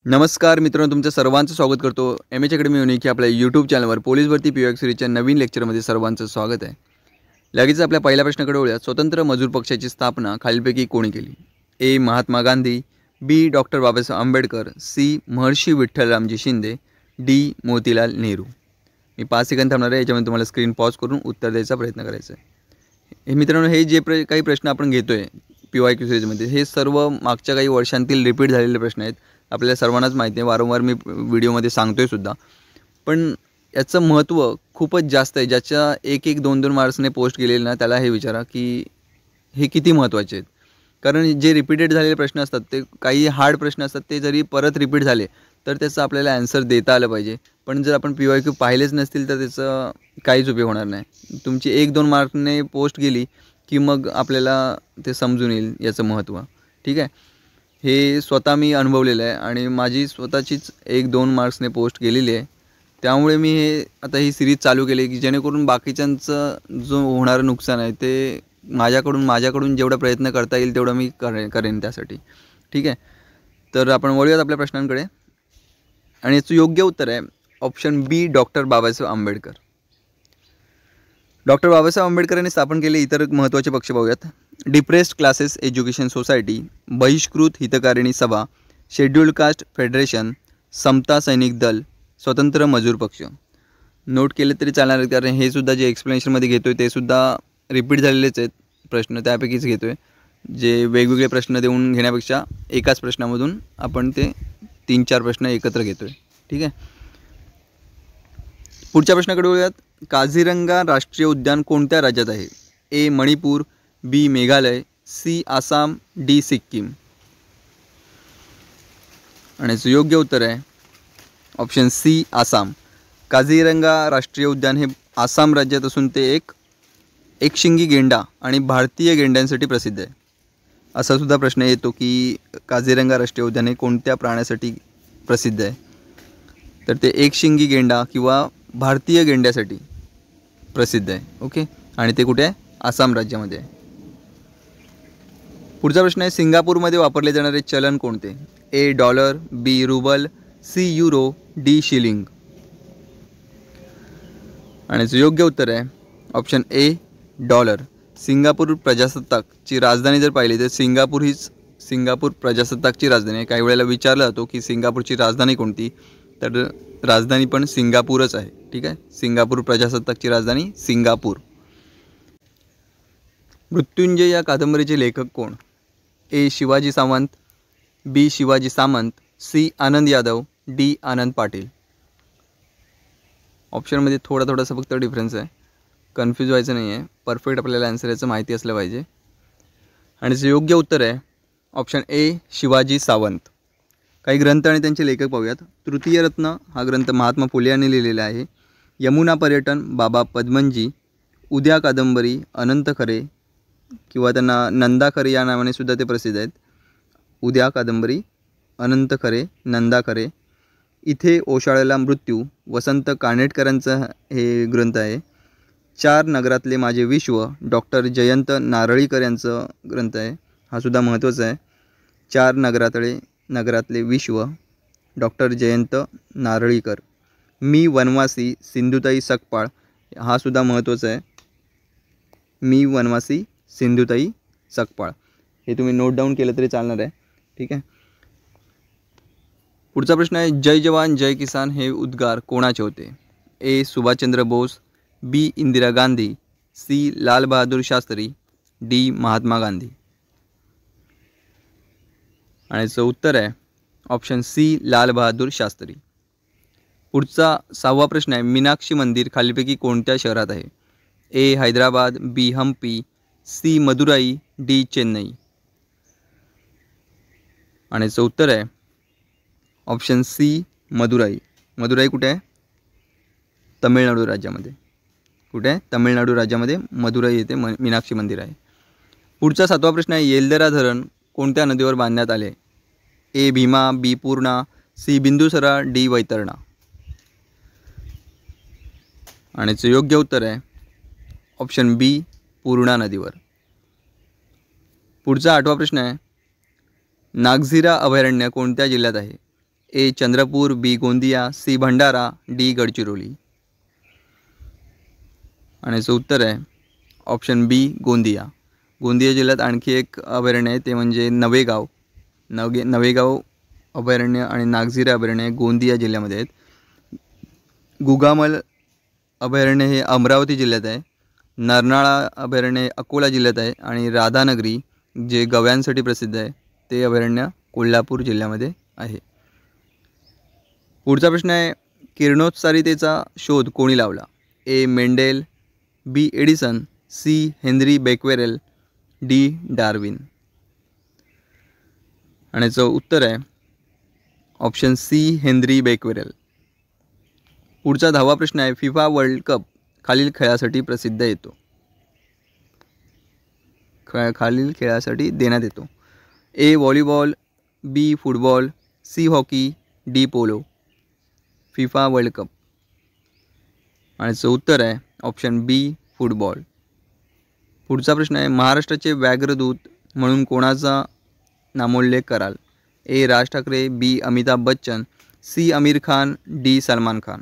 नमस्कार मित्रांनो, तुमचं सर्वांचं स्वागत करतो एम एच अकॅडमी युनिक आपल्या यूट्यूब चॅनलवर पोलीस भरती पी सिरीजच्या नवीन लेक्चरमध्ये सर्वांचं स्वागत आहे. लगेच आपल्या पहिल्या प्रश्नाकडे वळूया. स्वतंत्र मजूर पक्षाची स्थापना खालीलपैकी कोणी केली? A. Mahatma Gandhi, B. Doctor Babasaheb Ambedkar, C. Maharshi Vitthal Ramji Shinde, D. Motilal Nehru. मी 5 सेकंद थांबणार आहे. याच्यामध्ये तुम्हाला स्क्रीन पॉज करून उत्तर द्यायचा प्रयत्न करायचा आहे. हे मित्रांनो, हे जे काही प्रश्न आपण घेतोय PYQ सिरीजमध्ये, हे सर्व मागच्या काही वर्षांतील रिपीट झालेले प्रश्न आहेत. आपल्याला सर्वांनाच माहिती आहे, वारंवार मी व्हिडिओमध्ये सांगतोय सुद्धा. पण याचं महत्त्व खूपच जास्त आहे. ज्याच्या 1-1, 2-2 मार्क्सने पोस्ट केलेले ना, त्याला हे विचारा की हे किती महत्त्वाचे आहेत. कारण जे रिपीटेड झालेले प्रश्न असतात, ते काही हार्ड प्रश्न असतात, ते जरी परत रिपीट झाले तर त्याचं आपल्याला ॲन्सर देता आलं पाहिजे. पण जर आपण PYQ पाहिलेच नसतील तर त्याचं काहीच उपयोग होणार नाही. तुमची 1-2 मार्कने पोस्ट गेली की मग आपल्याला ते समजून येईल याचं महत्त्व. ठीक आहे. हे स्वतः मी अनुभवलेलं आहे आणि माझी स्वतःचीच 1-2 मार्क्सने पोस्ट केलेली आहे. त्यामुळे मी आता ही सिरीज चालू केली की जेणेकरून बाकीच्यांचं जो होणारं नुकसान आहे ते माझ्याकडून जेवढा प्रयत्न करता येईल तेवढं मी करेन त्यासाठी. ठीक आहे. तर आपण वळूयात आपल्या प्रश्नांकडे आणि याचं योग्य उत्तर आहे ऑप्शन बी, डॉक्टर बाबासाहेब आंबेडकर. डॉक्टर बाबासाहेब आंबेडकर यांनी स्थापन केलेले इतर महत्त्वाचे पक्ष पाहूयात. डिप्रेस्ड क्लासेस एज्युकेशन सोसायटी, बहिष्कृत हितकारिणी सभा, शेड्यूल्ड कास्ट फेडरेशन, समता सैनिक दल, स्वतंत्र मजूर पक्ष. नोट केले तरी चालणार आहे, कारण हे सुद्धा जे एक्सप्लेनेशनमध्ये घेतो आहे ते सुद्धा रिपीट झालेलेच आहेत प्रश्न, त्यापैकीच घेतो आहे. जे वेगवेगळे प्रश्न देऊन घेण्यापेक्षा एकाच प्रश्नामधून आपण ते 3-4 प्रश्न एकत्र घेतो आहे. ठीक आहे. पुढच्या प्रश्नाकडे वळूयात. काझीरंगा राष्ट्रीय उद्यान कोणत्या राज्यात आहे? ए. मणिपूर, बी. मेघालय, सी. आसाम, डी. सिक्कीम. आणि याचं योग्य उत्तर आहे ऑप्शन सी, आसाम. काझीरंगा राष्ट्रीय उद्यान हे आसाम राज्यात असून ते एकशिंगी गेंडा आणि भारतीय गेंड्यांसाठी प्रसिद्ध आहे. असा सुद्धा प्रश्न येतो की काझीरंगा राष्ट्रीय उद्यान हे कोणत्या प्राण्यासाठी प्रसिद्ध आहे? तर ते एकशिंगी गेंडा किंवा भारतीय गेंड्यासाठी प्रसिद्ध आहे. ओके. आणि ते कुठे आहे? आसाम राज्यामध्ये आहे. पुढचा प्रश्न आहे, सिंगापूरमध्ये वापरले जाणारे चलन कोणते? A. Dollar, B. Rouble, C. Euro, D. Shilling. आणि याचं योग्य उत्तर आहे ऑप्शन ए, डॉलर. सिंगापूर प्रजासत्ताकची राजधानी जर पाहिली तर सिंगापूर प्रजासत्ताकची राजधानी आहे. काही वेळेला विचारलं जातो की सिंगापूरची राजधानी कोणती, तर राजधानी पण सिंगापूरच आहे. ठीक आहे. सिंगापूर प्रजासत्ताकची राजधानी सिंगापूर. मृत्युंजय या कादंबरीचे लेखक कोण? ए. शिवाजी सावंत, बी. शिवाजी सामंत, सी. आनंद यादव, डी. आनंद पाटील. ऑप्शनमध्ये थोडासा फक्त डिफरन्स आहे, कन्फ्यूज व्हायचं नाही आहे. परफेक्ट आपल्याला आन्सर याचं माहिती असलं पाहिजे. आणि याचं योग्य उत्तर आहे ऑप्शन ए, शिवाजी सावंत. काही ग्रंथ आणि त्यांचे लेखक पाहूयात. तृतीय रत्न हा ग्रंथ महात्मा फुले यांनी लिहिलेला आहे. यमुना पर्यटन बाबा पद्मनजी, उद्या कादंबरी अनंत खरे किंवा त्यांना नंदा खरे या नावाने सुद्धा ते प्रसिद्ध आहेत. उद्या कादंबरी, अनंत खरे, नंदा खरे. इथे ओशाळला मृत्यू, वसंत कानेटकरांचा हे ग्रंथ आहे. 4 नगरातले माझे विश्व, डॉक्टर जयंत नारळीकर यांचं ग्रंथ आहे. हा सुद्धा महत्त्वाचा आहे. 4 नगरातले विश्व, डॉक्टर जयंत नारळीकर. मी वनवासी, सिंधुताई सकपाळ. हा सुद्धा महत्त्वाचा आहे. मी वनवासी, सिंधुताई सकपाळ. हे तुम्ही नोट डाऊन केलं तरी चालणार आहे. ठीक आहे. पुढचा प्रश्न आहे, जय जवान जय किसान हे उद्गार कोणाचे होते? ए. सुभाषचंद्र बोस, बी. इंदिरा गांधी, सी. लाल बहादूर शास्त्री, डी. महात्मा गांधी. आणि याचं उत्तर आहे ऑप्शन सी, लाल बहादूर शास्त्री. पुढचा 6वा प्रश्न आहे, मीनाक्षी मंदिर खालीलपैकी कोणत्या शहरात आहे? ए. हैदराबाद, बी. हम्पी, सी. मदुराई, डी. चेन्नई. आणि याचं उत्तर आहे ऑप्शन सी, मदुराई. मदुराई कुठे आहे? तमिळनाडू राज्यामध्ये. कुठे आहे? तमिळनाडू राज्यामध्ये मदुराई येथे मीनाक्षी मंदिर आहे. पुढचा 7वा प्रश्न आहे, येलदरा धरण कोणत्या नदीवर बांधण्यात आले? ए. भीमा, बी. पूर्णा, सी. बिंदुसरा, डी. वैतरणा. आणि याचं योग्य उत्तर आहे ऑप्शन बी, पूर्णा नदीवर. पुढचा 8वा प्रश्न आहे, नागझिरा अभयारण्य कोणत्या जिल्ह्यात आहे? ए चंद्रपूर, बी गोंदिया, सी भंडारा, डी गडचिरोली. आणि याचं उत्तर आहे ऑप्शन बी गोंदिया. गोंदिया जिल्ह्यात आणखी एक अभयारण्य आहे ते म्हणजे नवेगाव. नवेगाव अभयारण्य आणि नागझिरा अभयारण्य गोंदिया जिल्ह्यामध्ये आहेत. गुगामल अभयारण्य हे अमरावती जिल्ह्यात आहे. नरनाळा अभयारण्य अकोला जिल्ह्यात आहे आणि राधानगरी जे गव्यांसाठी प्रसिद्ध आहे ते अभयारण्य कोल्हापूर जिल्ह्यामध्ये आहे. पुढचा प्रश्न आहे किरणोत्सारितेचा शोध कोणी लावला? A Mendel, B Edison, C Henri Becquerel, D Darwin. आणि याचं उत्तर आहे ऑप्शन सी हेनरी बेक्वेरेल. पुढचा 10वा प्रश्न आहे फिफा वर्ल्ड कप खालील खेळासाठी प्रसिद्ध येतो. खालील खेळासाठी देण्यात येतो. A volleyball, B football, C hockey, D polo. FIFA World Cup. आणि याचं उत्तर आहे ऑप्शन बी फुटबॉल. पुढचा प्रश्न आहे महाराष्ट्राचे व्याघ्रदूत म्हणून कोणाचा नामोल्लेख कराल? ए राज ठाकरे, बी अमिताभ बच्चन, सी आमिर खान, डी सलमान खान.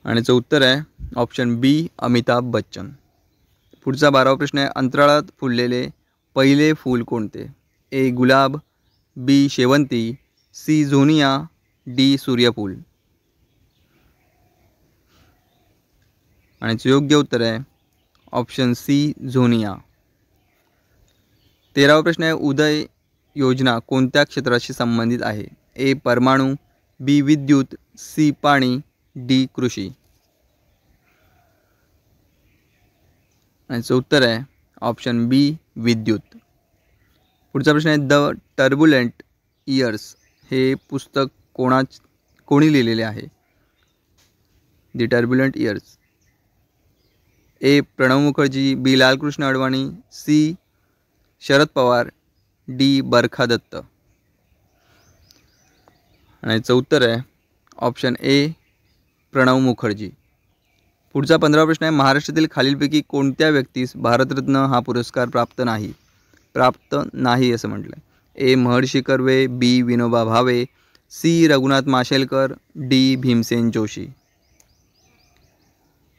आणि याचं उत्तर आहे ऑप्शन बी अमिताभ बच्चन. पुढचा 12वा प्रश्न आहे अंतराळात फुललेले पहिले फूल कोणते? ए गुलाब, बी शेवंती, सी झोनिया, डी सूर्यफूल. आणि याचं योग्य उत्तर आहे ऑप्शन सी झोनिया. 13वा प्रश्न आहे उदय योजना कोणत्या क्षेत्राशी संबंधित आहे? ए परमाणु, बी विद्युत, सी पाणी, डी कृषी. आणि याचं उत्तर आहे ऑप्शन बी विद्युत. पुढचा प्रश्न आहे द टर्ब्युलंट इयर्स हे पुस्तक कोणी लिहिलेले आहे? The turbulent years. A Pranab Mukherjee, B Lal Krishna Advani, C Sharad Pawar, D Barkha Dutt. आणि याचं उत्तर आहे ऑप्शन ए प्रणव मुखर्जी. पुढचा 15वा प्रश्न आहे महाराष्ट्रातील खालीलपैकी कोणत्या व्यक्तीस भारतरत्न हा पुरस्कार प्राप्त नाही असं म्हटलं आहे? ए महर्षी कर्वे, बी विनोबा भावे, सी रघुनाथ माशेलकर, डी भीमसेन जोशी.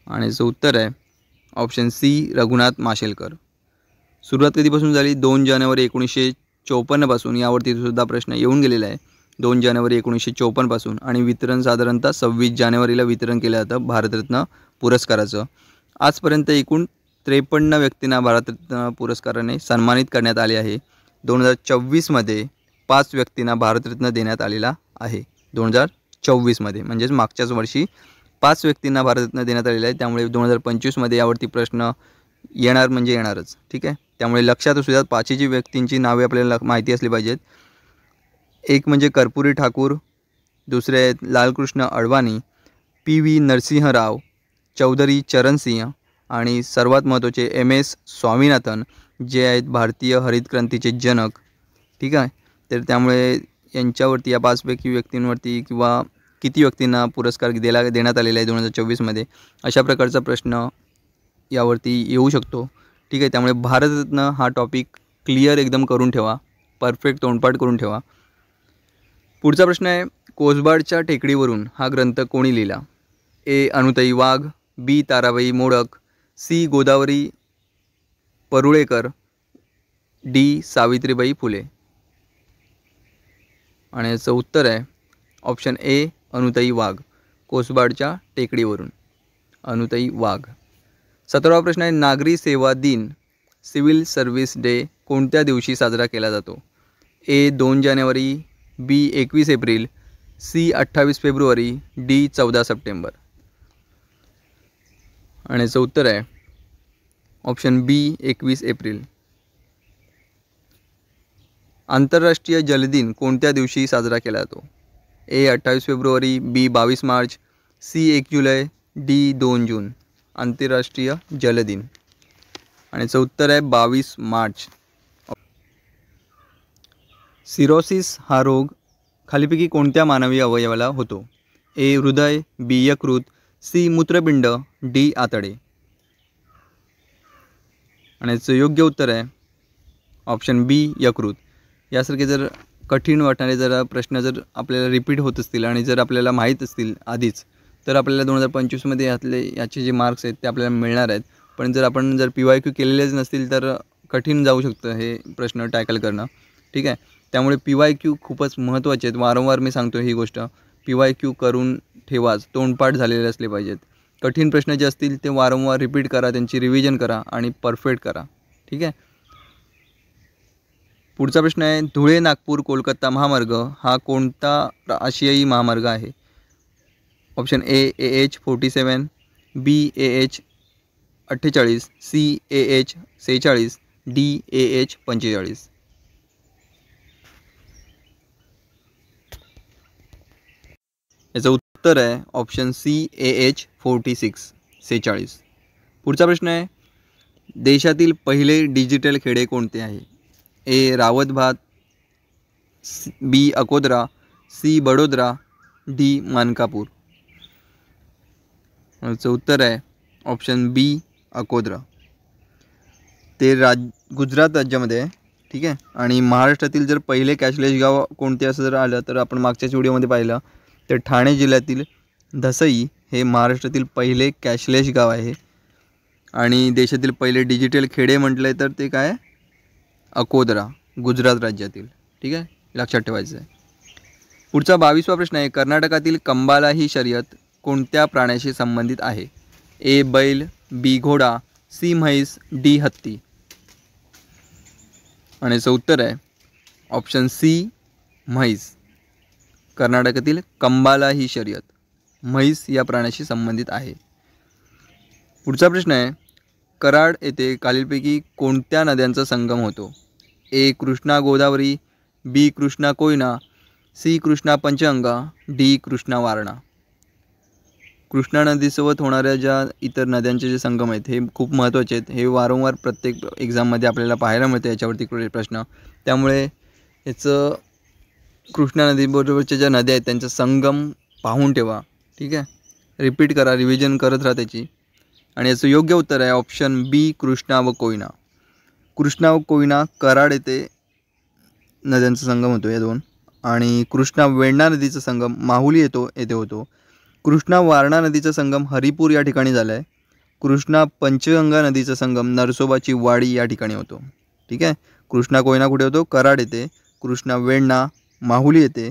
आणि याचं उत्तर आहे ऑप्शन सी रघुनाथ माशेलकर. सुरुवात कधीपासून झाली? 2 जानेवारी 1954 पासून. यावरती सुद्धा प्रश्न येऊन गेलेला आहे 2 जानेवारी 1954 पासून. आणि वितरण साधारणतः 26 जानेवारीला वितरण केलं जातं भारतरत्न पुरस्काराचं. आजपर्यंत एकूण 53 व्यक्तींना भारतरत्न पुरस्काराने सन्मानित करण्यात आले आहे. 2024मध्ये 5 व्यक्तींना भारतरत्न देण्यात आलेला आहे. 2024मध्ये म्हणजेच मागच्याच वर्षी 5 व्यक्तींना भारतरत्न देण्यात आलेला आहे. त्यामुळे 2025मध्ये यावरती प्रश्न येणार म्हणजे येणारच. ठीक आहे. त्यामुळे लक्षात असू द्या 5 व्यक्तींची नावे आपल्याला माहिती असली पाहिजेत. एक म्हणजे कर्पुरी ठाकूर, दुसरे आहेत लालकृष्ण अडवाणी, पी व्ही नरसिंह राव, चौधरी चरणसिंह आणि सर्वात महत्त्वाचे MS स्वामीनाथन जे आहेत भारतीय हरित क्रांतीचे जनक. ठीक आहे. तर त्यामुळे यांच्यावरती या 5 पैकी व्यक्तींवरती किंवा किती व्यक्तींना पुरस्कार देण्यात आलेला आहे 2024मध्ये अशा प्रकारचा प्रश्न यावरती येऊ शकतो. ठीक आहे. त्यामुळे भारतरत्न हा टॉपिक क्लिअर एकदम करून ठेवा, परफेक्ट तोंडपाठ करून ठेवा. पुढचा प्रश्न आहे कोसबाडच्या टेकडीवरून हा ग्रंथ कोणी लिहिला? ए अनुताई वाघ, बी ताराबाई मोडक, सी गोदावरी परुळेकर, डी सावित्रीबाई फुले. आणि याचं उत्तर आहे ऑप्शन ए अनुताई वाघ. कोसबाडच्या टेकडीवरून अनुताई वाघ. 17वा प्रश्न आहे नागरी सेवा दिन सिव्हिल सर्व्हिस डे कोणत्या दिवशी साजरा केला जातो? ए 2 जानेवारी, बी 21 एप्रिल, सी 28 फेब्रुवारी, डी 14 सप्टेंबर. आणि याचं उत्तर आहे ऑप्शन बी 21 एप्रिल. आंतरराष्ट्रीय जलदिन कोणत्या दिवशी साजरा केला जातो? ए 28 फेब्रुवारी, बी 22 मार्च, सी 1 जुलै, डी 2 जून. आंतरराष्ट्रीय जलदिन. आणि याचं उत्तर आहे 22 मार्च. सिरोसिस हा रोग खालीपैकी कोणत्या मानवी अवयवाला होतो? ए हृदय, बी यकृत, सी मूत्रपिंड, डी आतडे. आणि याचं योग्य उत्तर आहे ऑप्शन बी यकृत. यासारखे जर कठीण वाटणारे जर प्रश्न जर आपल्याला रिपीट होत असतील आणि जर आपल्याला माहीत असतील आधीच, तर आपल्याला 2025मध्ये याचे जे मार्क्स आहेत ते आपल्याला मिळणार आहेत. पण जर आपण PYQ केलेलेच नसतील तर कठीण जाऊ शकतं हे प्रश्न टॅकल करणं. ठीक आहे, त्यामुळे PYQ खूपच महत्त्वाचे आहेत. वारंवार मी सांगतो ही गोष्ट, PYQ करून ठेवाच, तोंडपाठ झालेले असले पाहिजेत. कठीण प्रश्न जे असतील ते वारंवार रिपीट करा, त्यांची रिव्हिजन करा आणि परफेक्ट करा. ठीक आहे. पुढचा प्रश्न आहे, धुळे नागपूर कोलकाता महामार्ग हा कोणता आशियाई महामार्ग आहे? ऑप्शन ए AH 47, B AH 48, C AH 46, D AH 45. याचं उत्तर आहे ऑप्शन C AH 46. पुढचा प्रश्न आहे, देशातील पहिले डिजिटल खेडे कोणते आहे? ए रावतभात, B Akodara, C Vadodara, D Mankapur. याचं उत्तर आहे ऑप्शन B अकोदरा. ते गुजरात राज्यामध्ये आहे. ठीक आहे. आणि महाराष्ट्रातील जर पहिले कॅशलेस गाव कोणते असं जर आलं तर आपण मागच्याच व्हिडिओमध्ये पाहिलं तर ठाणे जिल्ह्यातील धसई हे महाराष्ट्रातील पहिले कॅशलेस गाव आहे. आणि देशातील पहिले डिजिटल खेडे म्हटलं तर ते काय, अकोदरा, गुजरात राज्यातील. ठीक आहे, लक्षात ठेवायचं आहे. पुढचा 22वा प्रश्न आहे, कर्नाटकातील कंबाला ही शर्यत कोणत्या प्राण्याशी संबंधित आहे? ए बैल, B घोडा, C म्हैस, D हत्ती. आणि याचं उत्तर आहे ऑप्शन C म्हैस. कर्नाटकातील कंबाला ही शर्यत म्हैस या प्राण्याशी संबंधित आहे. पुढचा प्रश्न आहे, कराड येथे खालीलपैकी कोणत्या नद्यांचा संगम होतो? ए Krishna Godavari, B Krishna Koyna, C Krishna Panchganga, D Krishna Warna. Krishna नदीसोबत होणाऱ्या ज्या इतर नद्यांचे जे संगम आहेत हे खूप महत्त्वाचे आहेत. हे वारंवार प्रत्येक एक्झाममध्ये आपल्याला पाहायला मिळते याच्यावरती प्रश्न. त्यामुळे याचं कृष्णा नदीबरोबरच्या ज्या नद्या आहेत त्यांचा संगम पाहून ठेवा. ठीक आहे, रिपीट करा, रिव्हिजन करत राहा त्याची. आणि याचं योग्य उत्तर आहे ऑप्शन B कृष्णा व कोयना. कृष्णा व कोयना कराड येथे नद्यांचा संगम होतो या दोन. आणि कृष्णा वेण्णा नदीचा संगम माहुली येथे होतो. कृष्णा वारणा नदीचा संगम हरिपूर या ठिकाणी झाला आहे. कृष्णा पंचगंगा नदीचा संगम नरसोबाची वाडी या ठिकाणी होतो. ठीक आहे, कृष्णा कोयना कुठे होतो? कराड येथे. कृष्णा वेण्णा माहुली येथे.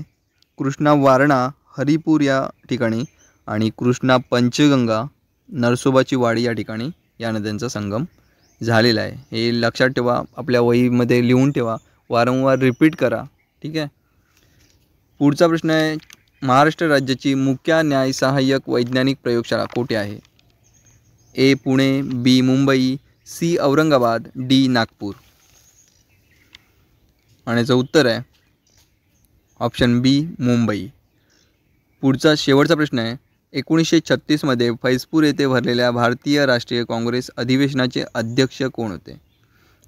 कृष्णा वारणा हरिपूर या ठिकाणी. आणि कृष्णा पंचगंगा नरसोबाची वाडी या ठिकाणी या नद्यांचा संगम झालेला आहे. हे लक्षात ठेवा, आपल्या वहीमध्ये लिहून ठेवा, वारंवार रिपीट करा. ठीक आहे. पुढचा प्रश्न आहे, महाराष्ट्र राज्याची मुख्य न्याय सहाय्यक वैज्ञानिक प्रयोगशाळा कुठे आहे? ए Pune, B Mumbai, C Aurangabad, D Nagpur. आणि याचं उत्तर आहे ऑप्शन B मुंबई. पुढचा शेवटचा प्रश्न आहे, 1936मध्ये फैजपूर येथे भरलेल्या भारतीय राष्ट्रीय काँग्रेस अधिवेशनाचे अध्यक्ष कोण होते?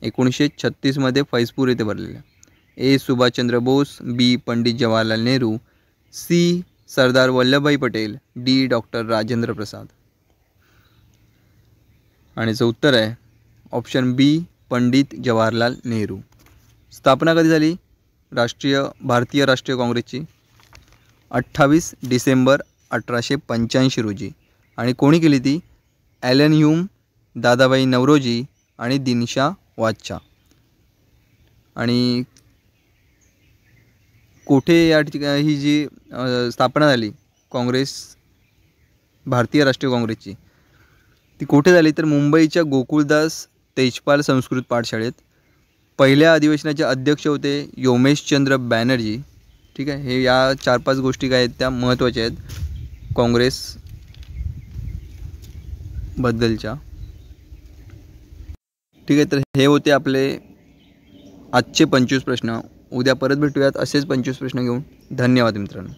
1936मध्ये फैजपूर येथे भरलेल्या. ए Subhashchandra Bose, B Pandit Jawaharlal Nehru, C Sardar Vallabhbhai Patel, D doctor Rajendra Prasad. आणि याचं उत्तर आहे ऑप्शन B पंडित जवाहरलाल नेहरू. स्थापना कधी झाली भारतीय राष्ट्रीय काँग्रेसची? 28 डिसेंबर 1885 रोजी. आणि कोणी केली ती? ॲलन ह्यूम, दादाभाई नौरोजी आणि दिनशा वाच्छा. आणि कोठे या ठिकाणी ही जी स्थापना झाली भारतीय राष्ट्रीय काँग्रेसची, ती कोठे झाली तर मुंबईच्या गोकुळदास तेजपाल संस्कृत पाठशाळेत. पहिल्या अधिवेशनाचे अध्यक्ष होते योमेशचंद्र बॅनर्जी. ठीक आहे, हे या 4-5 गोष्टी काय आहेत त्या महत्त्वाच्या आहेत काँग्रेस बद्दलच्या. ठीक आहे, तर हे होते आपले आजचे 25 प्रश्न. उद्या परत भेटूयात असेच 25 प्रश्न घेऊन. धन्यवाद मित्रांनो.